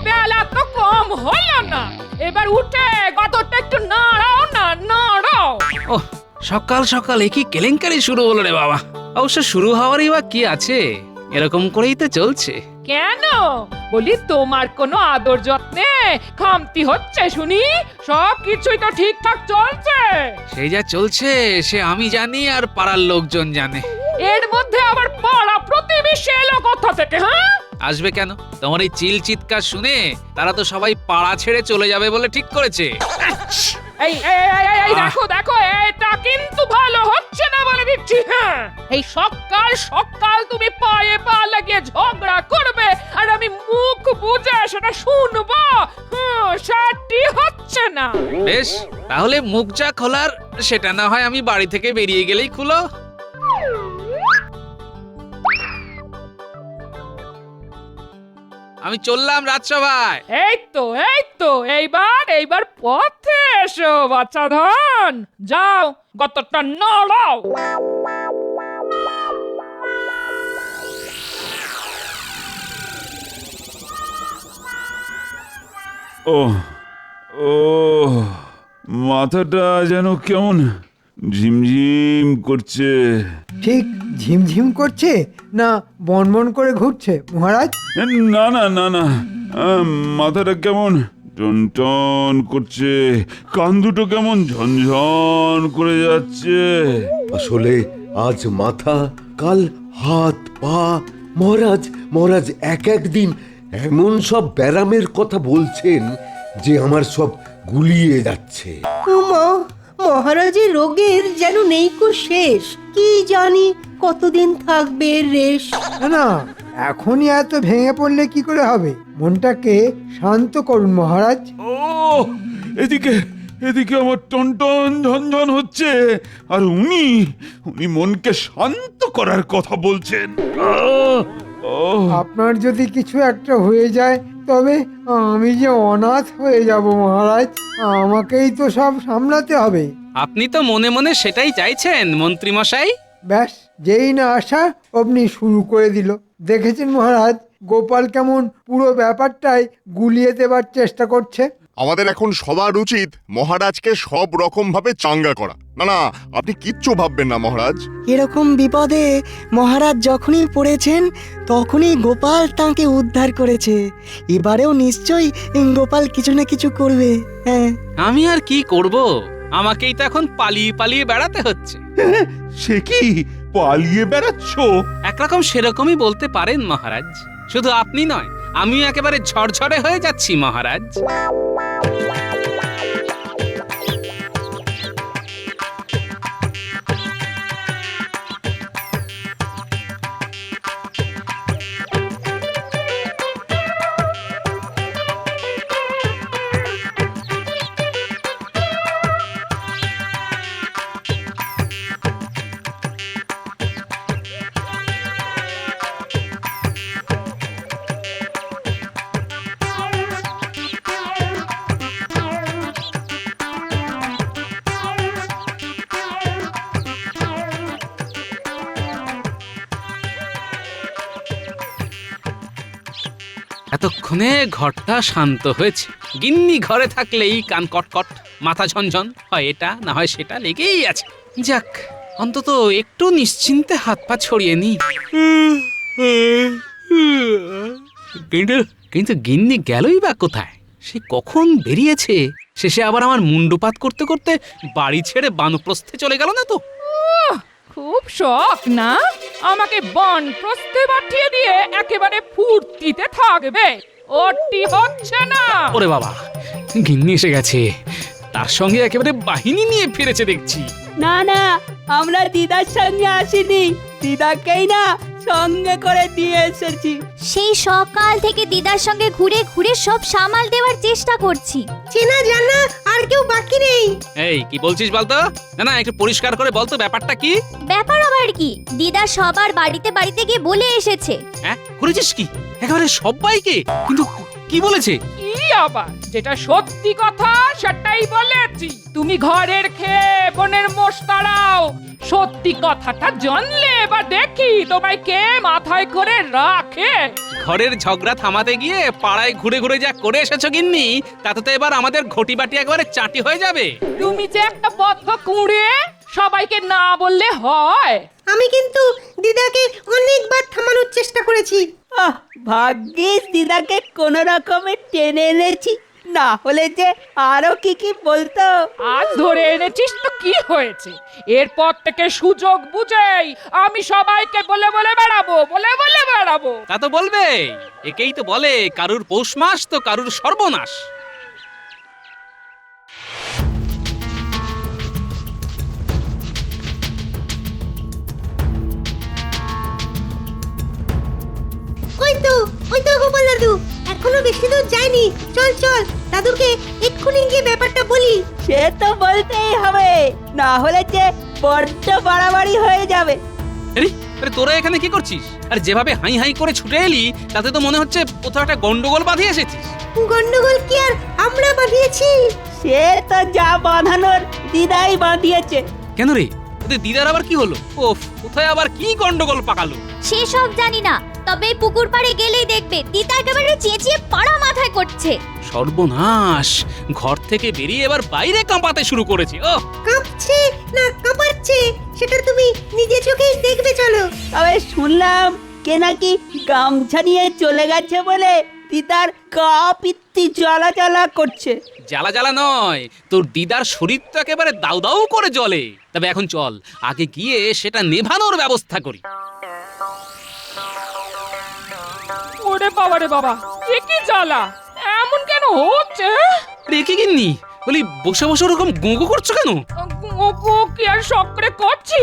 বেলা তো কম হলো না, এবার উঠে গতটা একটু নাড়াও না, নাড়াও। ওহ, সকাল সকাল কি কেলেঙ্কারি শুরু হলো রে বাবা। অবশ্য শুরু হওয়ারই বা কি আছে, এরকম করেই তো চলছে। কেন বলি, তোমার কোনো আদর যত্নে খামতি হচ্ছে শুনি? সব কিছুই তো ঠিকঠাক চলছে। সেই যা চলছে সে আমি জানি আর পাড়ার লোকজন জানে। এর মধ্যে আবার পাড়া প্রতিবেশী এলো কোথা থেকে? হ্যাঁ, আসবে কেন? তোমার এই চিল চিৎকার শুনে তারা তো সবাই পাড়া ছেড়ে চলে যাবে বলে ঠিক করেছে। এই এই এই, এই, এই দেখো দেখো, এটা কিন্তু ভালো হচ্ছে না বলে দিচ্ছি। হ্যাঁ, এই সকাল সকাল তুমি পায়ে পা লাগিয়ে ঝগড়া করবে আর আমি মুখ বুজে সেটা শুনবো, সেটি হচ্ছে না। বেশ, তাহলে মুখ যা খোলার সেটা না হয় আমি বাড়ি থেকে বেরিয়ে গেলেই খুলো। আমি চললাম রাজসভায়। এই তো এইবার পথে এসো বাচ্চা ধন, যাও গতটা নড়াও। ও ও মাথাটা যেন কেমন ঝিমঝিম করছে। ঠিক ঝিমঝিম করছে না বনবন করে ঘুরছে মহারাজ? না না না না, মাথাটা কেমন টনটন করছে, কান দুটো কেমন ঝনঝন করে যাচ্ছে। আসলে আজ মাথা, কাল হাত পা। মহারাজ মহারাজ এক একদিন এমন সব ব্যারামের কথা বলছেন যে আমার সব গুলিয়ে যাচ্ছে। মা, মহারাজের রোগের যেন নেই কো শেষ। কি জানি কতদিন থাকবে এর রেশ। না না, এখনই এত ভেঙে পড়লে কি করে হবে? মনটাকে শান্ত করুন মহারাজ। ও এদিকে এদিকে আমার টনটন ঝনঝন হচ্ছে, আর উনি মনকে শান্ত করার কথা বলছেন। আপনার যদি কিছু একটা হয়ে যায় তবে আমি যে অনাথ হয়ে যাব মহারাজ। আমাকেই তো সব সামলাতে হবে। আপনি তো মনে মনে সেটাই চাইছেন মন্ত্রী মশাই। ব্যাস, যেই না আসা অমনি শুরু করে দিল। দেখেছেন মহারাজ, গোপাল কেমন পুরো ব্যাপারটাই গুলিয়ে দেবার চেষ্টা করছে। আমাদের এখন সবার উচিত মহারাজকে সব রকম ভাবে চাঙ্গা করা। না না, আপনি কিচ্ছু ভাববেন না মহারাজ। এরকম বিপদে মহারাজ যখনই পড়েছেন তখনই গোপাল তাঁকে উদ্ধার করেছে। এবারেও নিশ্চয়ই গোপাল কিছু না কিছু করবে। হ্যাঁ, আমি আর কি করব, আমাকেই তো এখন পালিয়ে পালিয়ে বেড়াতে হচ্ছে। সে কি পালিয়ে বেড়াচ্ছ? একরকম সেরকমই বলতে পারেন মহারাজ। শুধু আপনি নয়, আমিও একেবারে ঝরঝরে হয়ে যাচ্ছি মহারাজ। এতক্ষণে ঘরটা শান্ত হয়েছে। গিন্নি ঘরে থাকলেই কান কটকট, মাথা ঝনঝন, হয় এটা না হয় সেটা লেগেই আছে। যাক, অন্তত একটু নিশ্চিন্তে হাত পা ছড়িয়ে নি। কিন্তু কিন্তু গিন্নি গেলই বা কোথায়? সে কখন বেরিয়েছে? শেষে আবার আমার মুন্ডুপাত করতে করতে বাড়ি ছেড়ে বানপ্রস্থে চলে গেল না তো? খুব শখ না আমাকে বনপ্রস্থে পাঠিয়ে দিয়ে একেবারে ফুর্তিতে থাকবে? ওটি হচ্ছে না। ওরে বাবা, গিন্নি এসে গেছে, তার সঙ্গে একেবারে বাহিনী নিয়ে ফিরেছে দেখছি। না না, আমরা দিদার সঙ্গে আসিনি, দিদাকেই না সঙ্গে করে দিয়ে এসেছি। সেই সকাল থেকে দিদার সঙ্গে ঘুরে ঘুরে সব সামাল দেওয়ার চেষ্টা করছি। চেনা জানা আর কেউ বাকি নেই। এই কি বলছিস বলতো? না না, একটু পরিষ্কার করে বলতো ব্যাপারটা কি? ব্যাপার আবার কি? দিদা সবার বাড়িতে বাড়িতে গিয়ে বলে এসেছে। হ্যাঁ, করেছিস কি? একেবারে সবাইকে? কিন্তু কি বলেছে? কি আবার যেটা সত্যি কথা সেটাই বলেছি। তুমি ঘরের খেয়ে বনের মোষ তাড়াও, সত্যি কথাটা জানলে এবার দেখি তোমায় কে মাথায় করে রাখে। ঘরের ঝগড়া থামাতে গিয়ে পাড়ায় ঘুরে ঘুরে যা করে এসেছো গিন্নি, তাতে তো এবার আমাদের ঘটি বাটি একবারে চাটি হয়ে যাবে। তুমি যে একটা বদ্ধ কুঁড়ে, সবাইকে না বললে হয়? আমি কিন্তু দিদাকে অনেকবার থামানোর চেষ্টা করেছি। ভাগ্যিস দিদাকে কোন রকমে টেনে এনেছি, না হলে যে আরো কি কি বলতো। আজ ধরে এনেছিস তো কি হয়েছে? এরপর থেকে সুযোগ বুঝেই আমি সবাইকে বলে বলে বেড়াবো, বলে বলে বেড়াবো। তা তো বলবে, একেই তো বলে কারুর পৌষ মাস তো কারুর সর্বনাশ। ওই তো গোপাল দাদু, এখনো বেশি দূর যায়নি। চল চল, দাদুকে এক্ষুনি গিয়ে ব্যাপারটা বলি। সে তো বলতেই হবে, না হলে যে বড্ড বাড়াবাড়ি হয়ে যাবে। আরে তোরা এখানে কি করছিস? আর যেভাবে হাই হাই করে ছুটে এলি, তাতে তো মনে হচ্ছে কোথাও একটা গন্ডগোল বাঁধিয়ে এসেছিস। গন্ডগোল কি আর আমরা বাঁধিয়েছি? সে তো যা বাঁধানোর দিদাই বাঁধিয়েছে। কেন রে, তোদের দিদার আবার কি হলো? ওফ, কোথায় আবার কি গন্ডগোল পাকালো? সেসব জানি না, তবে পুকুর পাড়ে গেলেই দেখবে দিদা একেবারে চেঁচিয়ে পাড়া মাথায় করছে। সর্বনাশ, ঘর থেকে বেরিয়ে এবার বাইরে কাঁপাতে শুরু করেছে। ও কাঁপছে না কাঁপাচ্ছে সেটা তুমি নিজে চোখেই দেখবে, চলো। তবে শুনলাম কে নাকি গামছা নিয়ে চলে গেছে বলে দিদার গা পিত্তি জ্বালা জ্বালা করছে। জ্বালা জ্বালা নয়, তোর দিদার শরীর তো একেবারে দাউ দাউ করে জ্বলে। তবে এখন চল, আগে গিয়ে সেটা নেভানোর ব্যবস্থা করি। ওরে বাবা রে বাবা, এ কি জ্বালা, এমন কেন হচ্ছে? রেখে গিন্নি বলি, বসে বসে ওরকম গুঁগো করছো কেন? ওগো, কি আর শখ করে করছি?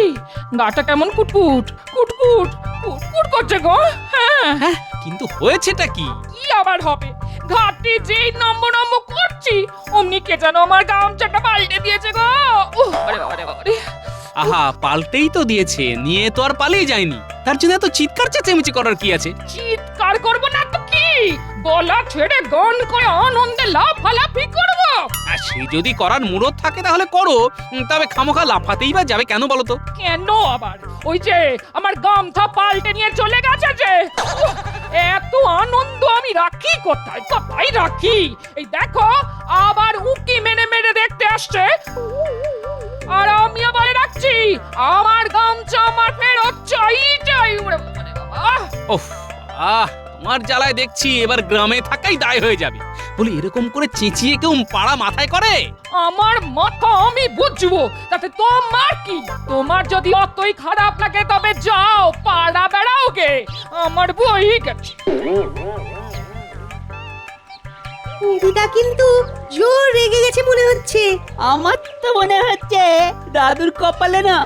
গাটা কেমন কুটকুট কুটকুট কুটকুট করছে গো। হ্যাঁ, কিন্তু হয়েছেটা কি? কি আবার হবে? ঘাটে যেই নম্বর নম্বর করছি অমনি কে যেন আমার গামছাটা পাল্টে দিয়েছে গো। আরে বাবা রে বাবা রে। আহা, পাল্টেই তো দিয়েছে, নিয়ে তো আর পালিয়ে যায়নি। তার জন্য এত চিৎকার চেঁচামেচি করার কি আছে? চিৎকার করব না তো কি, গলা ছেড়ে গান করে আনন্দে লাফালাফি করব। আর সে যদি করার মুরত থাকে তাহলে করো, তবে খামোখা লাফাতেই বা যাবে কেন বলো তো? কেন আবার? ওই যে আমার গামছা পাল্টে নিয়ে চলে গেছে যে, এত আনন্দ আমি রাখি কোথায়, কোথায় রাখি? এই দেখো, আবার উকি মেনে মেনে দেখতে আসছে। আর আমি আবার রাখছি, আমার গামছা আমার ফেরত চাই চাই। ওরে বাবা রে বাবা। ওফ, তোমার জ্বালায় দেখছি এবার গ্রামে থাকাই দায় হয়ে যাবে। বলি, এরকম করে চেঁচিয়ে কেউ পাড়া মাথায় করে? আমার মাথা আমি বুঝবো, তাতে তোমার কি? তোমার যদি অতই খারাপ লাগে তবে যাও পাড়া বেড়াও গে, আমার বই গেছে। দিদা কিন্তু জোর রেগে গেছে মনে হচ্ছে। আমার তো মনে হচ্ছে দাদুর কপালে না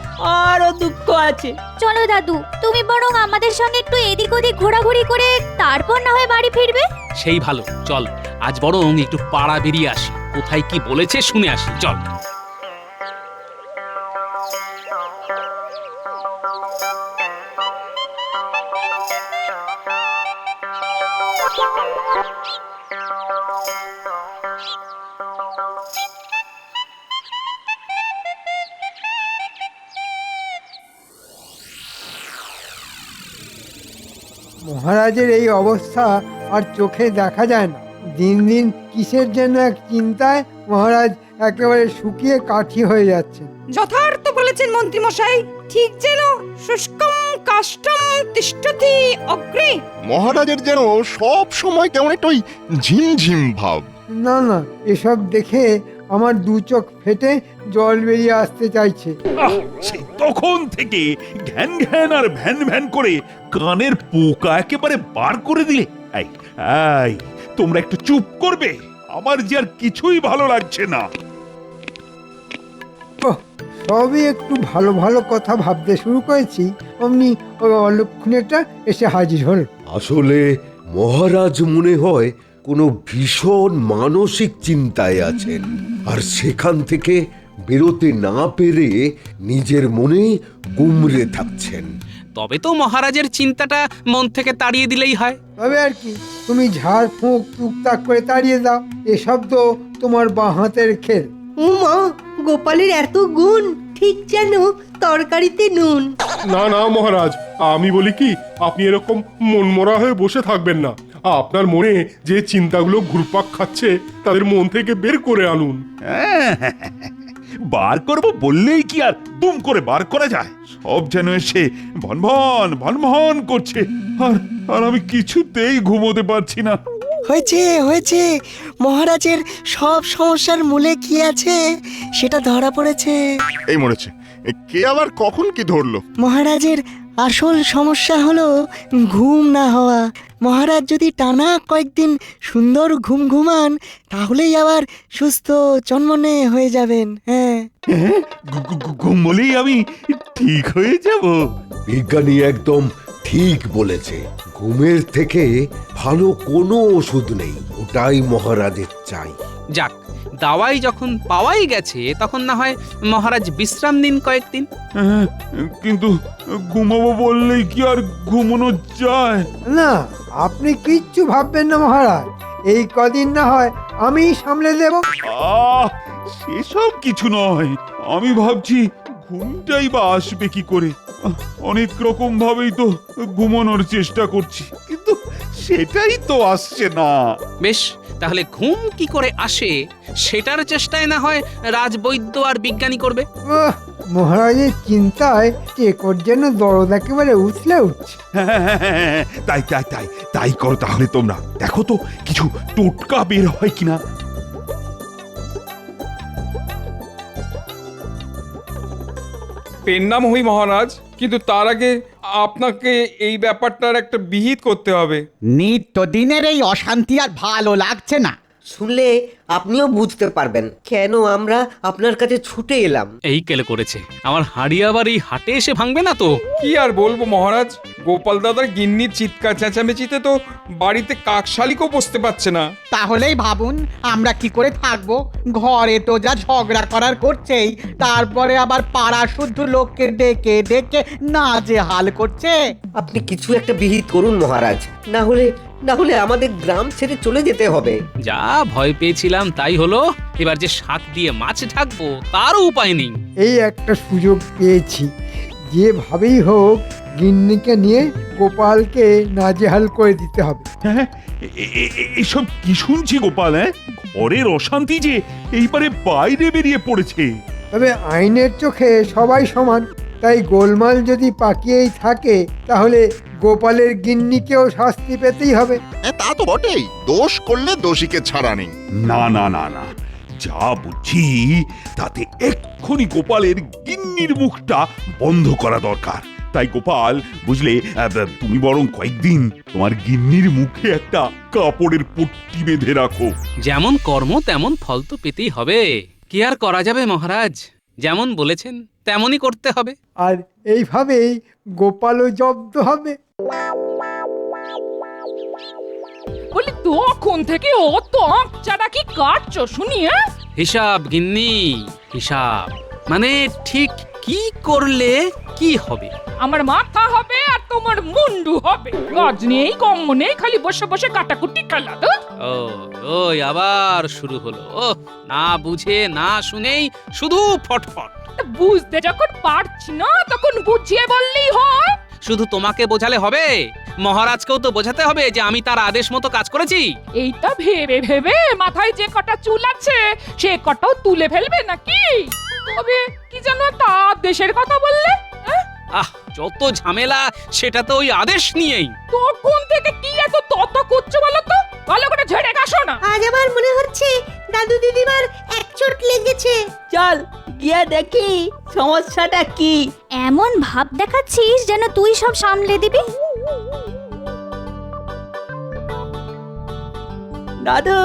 আরো দুঃখ আছে। চলো দাদু, তুমি বরং আমাদের সঙ্গে একটু এদিক ওদিক ঘোরাঘুরি করে তারপর না হয় বাড়ি ফিরবে। সেই ভালো, চল আজ বরং একটু পাড়া বেরিয়ে আসি, কোথায় কি বলেছে শুনে আসি, চল। মহারাজের এই অবস্থা আর চোখে দেখা যায় না। দিন দিন কিসের জন্য এক চিন্তায় মহারাজ একেবারে শুকিয়ে কাঠি হয়ে যাচ্ছে। যথার্থ বলেছেন মন্ত্রী মশাই, ঠিক যেন শুষ্কম কাষ্ঠম তিষ্ঠতি অগ্রে। মহারাজের যেন সব সময় কেমন একটা ওই ঝিমঝিম ভাব। না না, এসব দেখে আমার দু চোখ ফেটে জল বেরিয়ে আসতে চাইছে। সেই তখন থেকে ঘ্যান ঘ্যান আর ভ্যান ভ্যান করে কানের পোকা একেবারে বার করে দিলে। এই এই, তোমরা একটু চুপ করবে? আমার যে আর কিছুই ভালো লাগছে না। ওহ, সবই একটু ভালো ভালো কথা ভাবতে শুরু করেছি, অমনি ওই অলক্ষণেটা এসে হাজির হল। আসলে মহারাজ মনে হয় কোনো ভীষণ মানসিক চিন্তায় আছেন, আর সেখান থেকে বেরোতে না পেরে নিজের মনে গুমরে থাকছেন। তবে তো মহারাজের চিন্তাটা মন থেকে তাড়িয়ে দিলেই হয়। তবে আর কি, তুমি ঝাড় ফুঁক টুকটাক করে তাড়িয়ে দাও। এসব তো তোমার বাঁ হাতের খেল। উমা, গোপালের এত গুণ, ঠিক যেন তরকারিতে নুন। না না মহারাজ, আমি বলি কি, আপনি এরকম মনমরা হয়ে বসে থাকবেন না। আপনার মনে যে চিন্তাগুলো ঘুরপাক খাচ্ছে তাদের মন থেকে বের করে আনুন। বার করব বললেই কি আর দুম করে বার করা যায়? সব যেন এসে ভনভন ভনভন করছে, আর আর আমি কিছুতেই ঘুমোতে পারছি না। হয়েছে হয়েছে, মহারাজের সব সমস্যার মূলে কি আছে সেটা ধরা পড়েছে। এই মরেছে, কে আবার কখন কি ধরলো? মহারাজের আসল সমস্যা হলো ঘুম না হওয়া। মহারাজ যদি টানা কয়েকদিন সুন্দর ঘুম ঘুমান তাহলেই আবার সুস্থ চনমনে হয়ে যাবেন। হ্যাঁ, ঘুমলেই আমি ঠিক হয়ে যাব? বিজ্ঞানী একদম ঠিক বলেছে। ঘুমের থেকে ভালো কোনো ওষুধ নেই, ওটাই মহারাজের চাই। যাক, দাওয়াই যখন পাওয়াই গেছে তখন না হয় মহারাজ বিশ্রাম নিন কয়েকদিন। হ্যাঁ, কিন্তু ঘুমাবো বললেই কি আর ঘুমানো যায়? না, আপনি কিচ্ছু ভাববেন না মহারাজ, এই কদিন না হয় আমি সামলে দেব। সেসব কিছু নয়, আমি ভাবছি ঘুমটাই বা আসবে কি করে। অনেক রকম ভাবেই তো ঘুমানোর চেষ্টা করছি, কিন্তু সেটাই তো আসছে না। বেশ, তাহলে ঘুম কি করে আসে সেটার চেষ্টায় না হয় রাজবৈদ্য আর বিজ্ঞানী করবে। মহারাজের চিন্তায় টেকর যেন দরদ একেবারে উছলে উঠছে। তাই তাই তাই তাই করো তাহলে তোমরা। দেখো তো কিছু টোটকা বের হয় কিনা। পেন নাম হই মহারাজ, কিন্তু তার আগে আপনাকে এই ব্যাপারটার একটা বিহিত করতে হবে। নিত্যদিনের এই অশান্তি আর ভালো লাগছে না। শুনলে আপনিও বুঝতে পারবেন কেন আমরা আপনার কাছে ছুটে এলাম। এই কেলে করেছে, আমার হাড়ি আবার এই হাটে এসে ভাঙবে না তো? কি আর বলবো মহারাজ, গোপাল দাদার গিন্নির চিৎকার চেঁচামেচিতে তো বাড়িতে কাকশালিকও বসতে পারছে না। তাহলেই ভাবুন আমরা কি করে থাকবো। ঘরে তো যা ঝগড়া করার করছেই, তারপরে আবার পাড়া শুদ্ধ লোককে ডেকে ডেকে নাজেহাল করছে। আপনি কিছু একটা বিহিত করুন মহারাজ, না হলে আমাদের গ্রাম ছেড়ে চলে যেতে হবে। যা ভয় পেয়েছিলাম তাই হলো। এবার যে শাক দিয়ে মাছ ঢাকবো তারও উপায় নেই। এই একটা সুযোগ পেয়েছি, যেভাবেই হোক গিন্নিকে নিয়ে গোপালকে নাজেহাল করে দিতে হবে। হ্যাঁ, এসব কি শুনছি গোপাল? ঘরের অশান্তি যে এইবারে বাইরে বেরিয়ে পড়েছে। তবে আইনের চোখে সবাই সমান, তাই গোলমাল যদি পাকিয়েই থাকে তাহলে গোপালের গিন্নিকেও শাস্তি পেতেই হবে। তা তো বটেই, দোষ করলে দোষীকে ছাড়া নেই। না না না না, যা বুঝছি তাতে এক্ষুনি গোপালের গিন্নির মুখটা বন্ধ করা দরকার। তাই গোপাল, বুঝলে, তুমি বরং কয়েকদিন তোমার গিন্নির মুখে একটা কাপড়ের পট্টি বেঁধে রাখো। যেমন কর্ম তেমন ফল তো পেতেই হবে। কি আর করা যাবে মহারাজ, যেমন বলেছেন তেমনই করতে হবে। আর এইভাবেই গোপালও জব্দ হবে। বলি তখন থেকে অত আঁকচাটা কি কাটছো শুনি? হিসাব গিন্নি, হিসাব। মানে ঠিক কি করলে কি হবে? আমার মাথা হবে আর তোমার মুন্ডু হবে। কাজ নেই কম্ম নেই, খালি বসে বসে কাটাকুটি খেলা। ও ওই আবার শুরু হলো। ও, না বুঝে না শুনেই শুধু ফটফট। বুঝতে যখন পারছি না তখন বুঝিয়ে বললেই হয়। শুধু তোমাকে বোঝালে হবে, মহারাজকেও তো বোঝাতে হবে যে আমি তার আদেশ মতো কাজ করেছি। এইটা ভেবে ভেবে মাথায় যে কটা চুল আছে সে কটাও তুলে ফেলবে নাকি? তবে কি যেন একটা আদেশের কথা বললে? যত ঝামেলা সেটা তো ওই আদেশ নিয়েই। তখন থেকে কি এত তত করছো বলো তো? ভালো করে ঝেড়ে কাশো না। আজ আমার মনে হচ্ছে দাদু দিদিমার এক চোট লেগেছে। চল গিয়ে দেখি সমস্যাটা কি। এমন ভাব দেখাচ্ছিস যেন তুই সব সামলে দিবি। দাদু,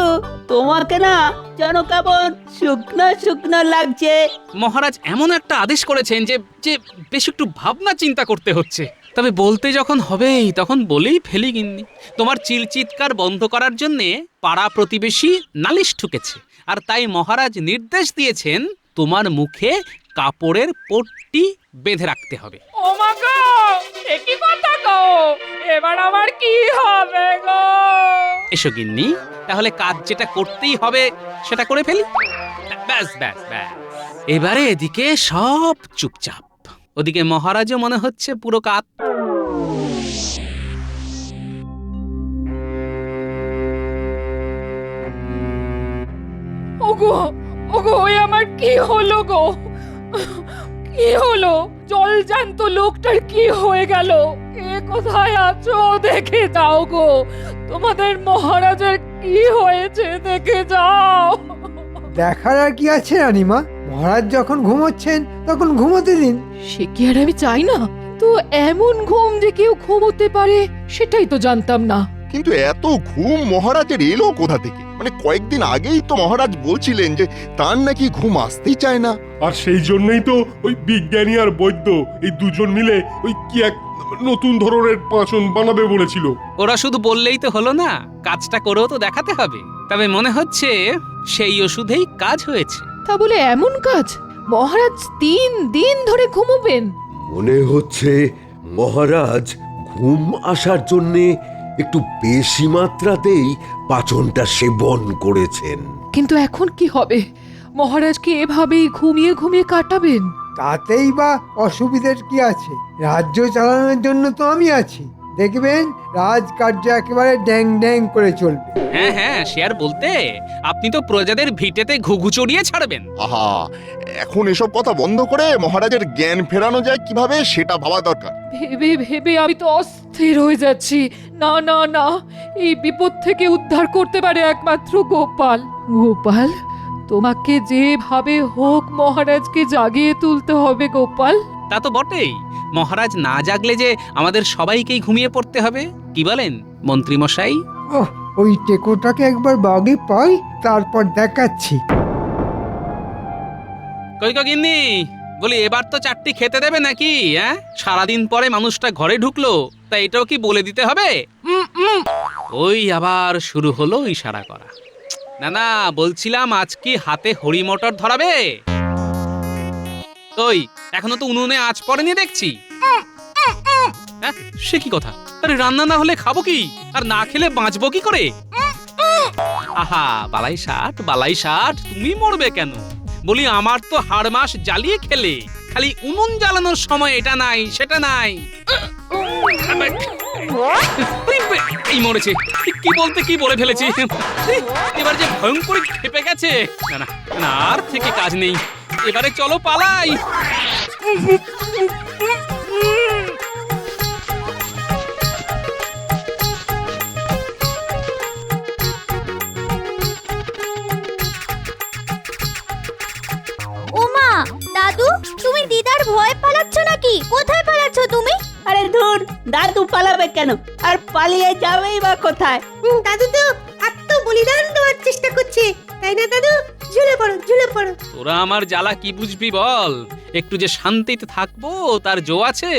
তোমাকে না যেন কেমন শুকনো শুকনো লাগছে। মহারাজ এমন একটা আদেশ করেছেন যে যে বেশ একটু ভাবনা চিন্তা করতে হচ্ছে। তবে বলতে যখন হবেই তখন বলেই ফেলি গিন্নি। তোমার চিৎকার বন্ধ করার জন্যে পাড়া প্রতিবেশী নালিশ ঠুকেছে, আর তাই মহারাজ নির্দেশ দিয়েছেন তোমার মুখে কাপড়ের পট্টি বেঁধে রাখতে হবে। ও মা গো, এ কি কথা গো? এবার আমার কি হবে গো? এসো গিন্নি, তাহলে কাজ যেটা করতেই হবে সেটা করে ফেলি। ব্যাস ব্যাস ব্যাস, এবারে এদিকে সব চুপচাপ, ওদিকে মহারাজও মনে হচ্ছে পুরো কাত। ওগো ওগো, ওই আমার কি হলো গো? কি হলো? জল জ্যান্ত লোকটার কি হয়ে গেল? কে কোথায় আছো দেখে যাও গো। তোমাদের মহারাজের কি হয়েছে দেখে যাও। দেখার আর কি আছে রানীমা, মহারাজ যখন ঘুমোচ্ছেন তখন ঘুমোতে দিন। সে কি আর আমি চাই না, তো এমন ঘুম যে কেউ ঘুমোতে পারে সেটাই তো জানতাম না। কিন্তু এত ঘুম মহারাজের এলো কোথা থেকে? মানে কয়েকদিন আগেই তো মহারাজ বলছিলেন যে তার নাকি ঘুম আসতেই চায় না। আর সেই জন্যই তো ওই বিজ্ঞানী আর বৈদ্য এই দুজন মিলে ওই কি এক নতুন ধরনের পাঁচন বানাবে বলেছিল। ওরা শুধু বললেই তো হলো না, কাজটা করেও তো দেখাতে হবে। তবে মনে হচ্ছে সেই ওষুধেই কাজ হয়েছে। তা বলে এমন কাজ? মহারাজ 3 দিন ধরে ঘুমোবেন? মনে হচ্ছে মহারাজ ঘুম আসার জন্যে একটু বেশি মাত্রাতেই পাচনটা সেবন করেছেন। কিন্তু এখন কি হবে? মহারাজকে এভাবেই ঘুমিয়ে ঘুমিয়ে কাটাবেন? তাতেই বা অসুবিধার কি আছে? রাজ্য চালানোর জন্য তো আমি আছি। দেখবেন রাজকার্য একেবারে ড্যাং ড্যাং করে চলবে। হ্যাঁ হ্যাঁ, সে আর বলতে, আপনি তো প্রজাদের ভিটেতে ঘুঘু চড়িয়ে ছাড়বেন। আহা, এখন এসব কথা বন্ধ করে মহারাজের জ্ঞান ফেরানো যায় কিভাবে সেটা ভাবা দরকার। ভেবে ভেবে আমি তো অস্থির হয়ে যাচ্ছি। না না না, এই বিপদ থেকে উদ্ধার করতে পারে একমাত্র গোপাল। গোপাল, তোমাকে যেভাবে হোক মহারাজকে জাগিয়ে তুলতে হবে গোপাল। তা তো বটেই, মহারাজ না জাগলে যে আমাদের সবাইকেই ঘুমিয়ে পড়তে হবে। কি বলেন মন্ত্রী মশাই? ওহ, ওই টেকোটাকে একবার বাগে পাই, তারপর দেখাচ্ছি। কই গো গিন্নি, বলি এবার তো 4টি খেতে দেবে নাকি? হ্যাঁ, সারাদিন পরে মানুষটা ঘরে ঢুকলো, তা এটাও কি বলে দিতে হবে? ওই আবার শুরু হলো ইশারা করা। না না, বলছিলাম আজ কি হাতে হরি মটর ধরাবে? ওই এখনো তো উনুনে আঁচ পড়েনি দেখছি। হ্যাঁ, সে কি কথা? আরে রান্না না হলে খাবো কি, আর না খেলে বাঁচবো কি করে? আহা, বালাই ষাট, তুমি মরবে কেন? বলি আমার তো হাড় মাস জ্বালিয়ে খেলে, খালি উনুন জ্বালানোর সময় এটা নাই সেটা নাই। এই মরেছে, কি বলতে কি বলে ফেলেছি। এবার যে ভয়ঙ্কর খেপে গেছে। না না না, আর থেকে কাজ নেই, এবারে চলো পালাই। ওমা, দাদু, তুমি দিদার ভয় পালাচ্ছ নাকি? কোথায় পালাচ্ছ তুমি? আরে ধুর, দাদু পালাবে কেন? আর পালিয়ে যাবেই বা কোথায়? দাদু তো আত্মবলিদান দেওয়ার চেষ্টা করছে, তাই না দাদু? ঝুলে পড়ো, ঝুলে পড়ো। তোরা আমার জ্বালা কি বুঝবি বল? একটু যে শান্তিতে থাকবো তার জো আছে।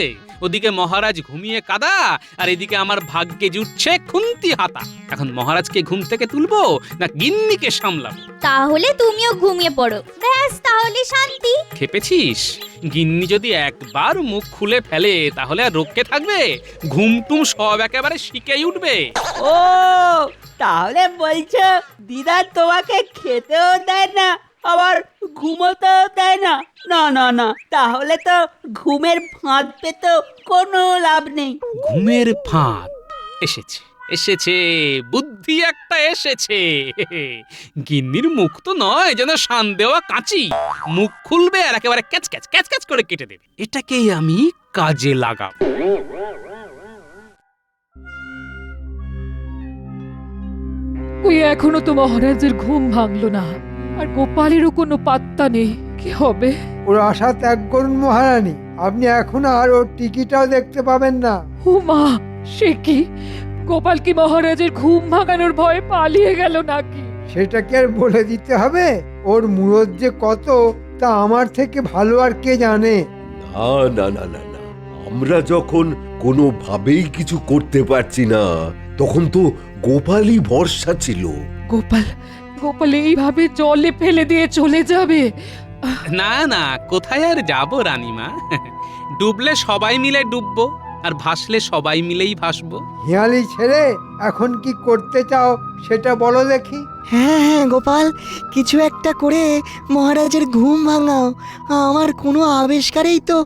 ওদিকে মহারাজ ঘুমিয়ে কাদা, আর এদিকে আমার ভাগ্যে জুটছে খুন্তি হাতা। এখন মহারাজকে ঘুম থেকে তুলবো না গিন্নিকে সামলাবো? তাহলে তুমিও ঘুমিয়ে পড়ো, ব্যাস, তাহলে শান্তি। খেপেছিস? গিন্নি যদি একবার মুখ খুলে ফেলে তাহলে আর রক্ষে থাকবে? ঘুমটুম সব একেবারে শিখেই উঠবে। ও, তাহলে বলছো দিদা তোমাকে খেতেও দেয় না, আবার ঘুমোতেও দেয় না? না না না, তাহলে তো ঘুমের ফাঁদ পেতে কোনো লাভ নেই। ঘুমের ফাঁদ এসেছে, এসেছে, বুদ্ধি একটা এসেছে। গিন্নির মুখ তো নয় যেন শান দেওয়া কাঁচি, মুখ খুলবে আর একেবারে ক্যাচ ক্যাচ ক্যাচ ক্যাচ করে কেটে দেবে। এটাকেই আমি কাজে লাগাবো। ওই এখনো তো মহারাজের ঘুম ভাঙলো না, আর গোপালেরও কোনো পাত্তা নেই। কি হবে? ওর আশা ত্যাগ করুন মহারানী, আপনি এখন আর ওর টিকিটাও দেখতে পাবেন না। ও মা, সে কি? গোপাল কি মহারাজের ঘুম ভাঙানোর ভয়ে পালিয়ে গেল নাকি? সেটা কি আর বলে দিতে হবে? ওর মুরত যে কত তা আমার থেকে ভালো আর কে জানে? না না না না না, আমরা যখন কোনোভাবেই কিছু করতে পারছি না, তখন তো গোপালই ভরসা ছিল। গোপাল এইভাবে জলে ফেলে দিয়ে চলে যাবে? না না, কোথায় আর যাবো রানীমা? ডুবলে সবাই মিলে ডুববো, আর ভাসলে সবাই মিলেই ভাসবো। হিয়ালি ছেড়ে এখন কি করতে চাও সেটা বলো দেখি। হ্যাঁ হ্যাঁ গোপাল, কিছু একটা করে মহারাজের ঘুম ভাঙাও। আমার কোনো আবিষ্কারেই তো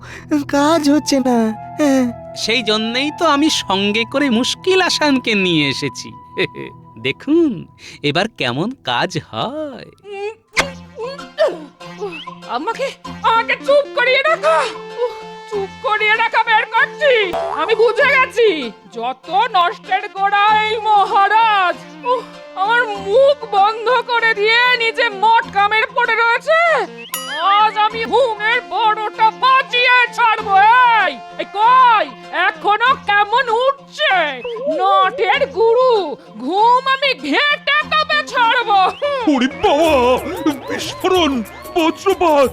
কাজ হচ্ছে না। হ্যাঁ, সেই জন্যই তো আমি সঙ্গে করে মুশকিল আসানকে নিয়ে এসেছি। দেখুন এবার কেমন কাজ হয়। আমাকে আমাকে চুপ করিয়ে রাখো। চুপ করিয়ে রাখা বের করছি। আমি বুঝে গেছি যত নষ্টের গোড়া এই মহারাজ। আমার মুখ বন্ধ করে দিয়ে নিজে মট কামের পড়ে রয়েছে। আজ আমি ঘুমের বড়টা বাঁচিয়ে ছাড়বো। এই কই এখনো কেমন উঠছে নটের গুরু। ঘুম আমি ঘেঁটে তবে ছাড়বো। ওরে বাবা, বিস্ফোরণ, বজ্রপাত!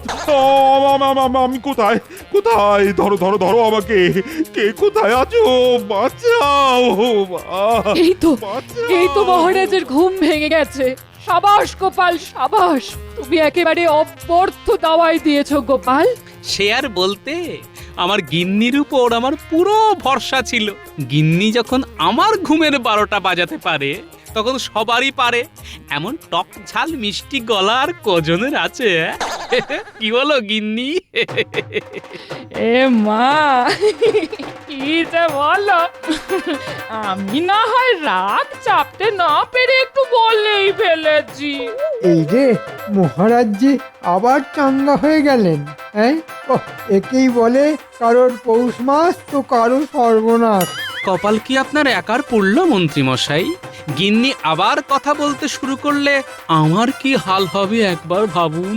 আমি কোথায় কোথায়? ধরো ধরো ধরো আমাকে! কে কোথায় আছো? বাঁচাও! এই তো মহারাজের ঘুম ভেঙে গেছে। সাবাস গোপাল, সাবাস। তুমি একেবারে অব্যর্থ দাওয়াই দিয়েছো গোপাল। সে আর বলতে, আমার গিন্নির উপর আমার পুরো ভরসা ছিল। গিন্নি যখন আমার ঘুমের 12টা বাজাতে পারে তখন সবারই পারে। এমন টক ঝাল মিষ্টি গলা আর কজনের আছে? কি বলো গিন্নি? এ মা, কি যে বলো। আমি না হয় রাগ চাপতে না পেরে একটু বলেই ফেলেছি। এই রে, মহারাজ জি আবার চাঙ্গা হয়ে গেলেন। হ্যাঁ, একেই বলে কারোর পৌষ মাস তো কারো সর্বনাশ। কপাল কি আপনার একার পড়লো মন্ত্রী মশাই? গিন্নি আবার কথা বলতে শুরু করলে আমার কি হাল হবে একবার ভাবুন।